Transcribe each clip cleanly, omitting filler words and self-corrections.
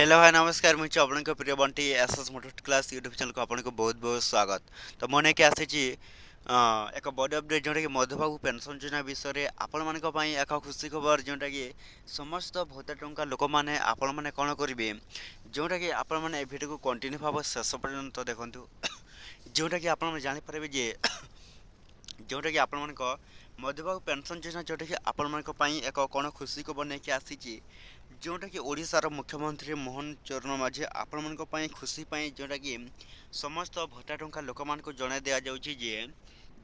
Hello hi नमस्कार मुझे आपन प्रिय Bunty SS motor class YouTube channel को आपन को बहुत बहुत स्वागत। तो मन के आसी एक बड़ अपडेट जोटा कि मधुबाबू पेंशन योजना विषय में आपण मान एक खुशी खबर जोटा कि समस्त भत्ता टंका लोक मैंने आपण मैंने कौन करेंगे जोटा कि आपण मैंने भिडियो को कंटिन्यू भाव शेष पर्यंत देखु जोटा कि आप जापर जे जोटा कि आपण मधुबाबू पेंशन योजना जोटा कि आपण मान एक कौन खुशी खबर नहीं आसी जोटा कि ओडिशार मुख्यमंत्री मोहन चरण माझी आपण मान खुशी जोटा कि समस्त भत्ता टंका लोक मान जन दि जाऊँगी जे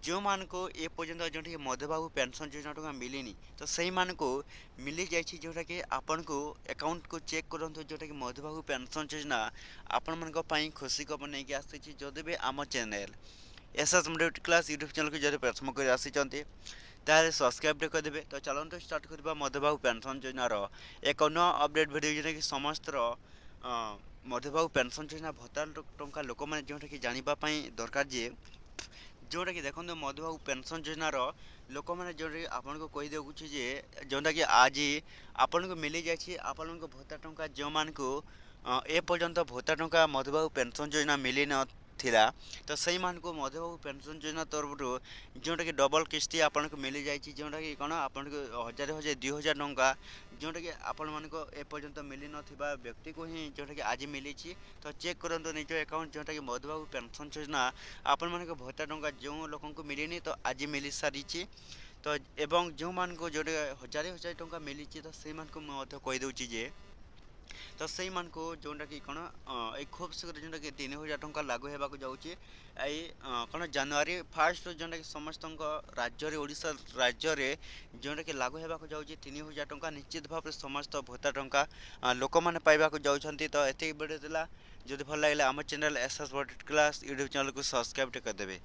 जो मान को ए पर्यंत जोटा कि मधुबाबू पेंशन योजना टका मिलनी तो सही मान को मिली जाइए जोटा कि आपन को अकाउंट को चेक करूँ जोटा कि मधुबाबू पेंशन योजना आपण मान खुशी खबर नहीं आसी जदि भी आम channel SS middle class YouTube channel को जब प्रथम कर आसी ताले सब्सक्राइब करदे। तो चलते स्टार्ट करवा मधुबाबू पेंशन योजनार एक नया अपडेट भिडियो जोटा कि समस्त मधुबाबू पेंशन योजना भत्ता टंका लोक मैंने जोटा कि जानापी दरकार जे जोटा कि देखो मधुबाबू पेंशन योजनार लोक मैंने जोटा आपन को कही देखुची जे जोटा कि आज आपन को मिली जाए आपण भत्ता टंका जो मान को ए पर्यंत भत्ता टंका मधुबाबू पेंशन योजना मिली न थिला तो सही मान को मधुबाबू पेंशन योजना तरफ जोटा कि डबल किस्ती आपन को मिली जाइए जोटा कि कौन आपन को हजार हजार 2000 टंका जोटा कि आपण मान को ए पर्यंत मिली नथिबा व्यक्ति को ही जोटा कि आज मिली तो चेक करंतु निज अकाउंट जोटा कि मधुबाबू पेंशन योजना आपण मान को भत्ता टंका जो लोक को मिलनी तो आज मिली सारी तो एवं जो मान को जोटा हजार हजार टंका मिली तो से मान को कहीदे जे तो सही मान को जोटा कि कौन खूब शीघ्र जोटा कि 3000 टंका लागू होगा जाऊँगी कौन जनवरी फास्ट जोटा कि समस्त राज्य ओडिशा राज्य में जोटा कि लागू होगा जाऊँगी 3000 टंका निश्चित भाव में समस्त भत्ता टंका लोक मैंने पाइबा जाऊँगी। तो ये वीडियो जदि भल लगे आम channel SS class YouTube channel को सब्सक्राइब करदेवे।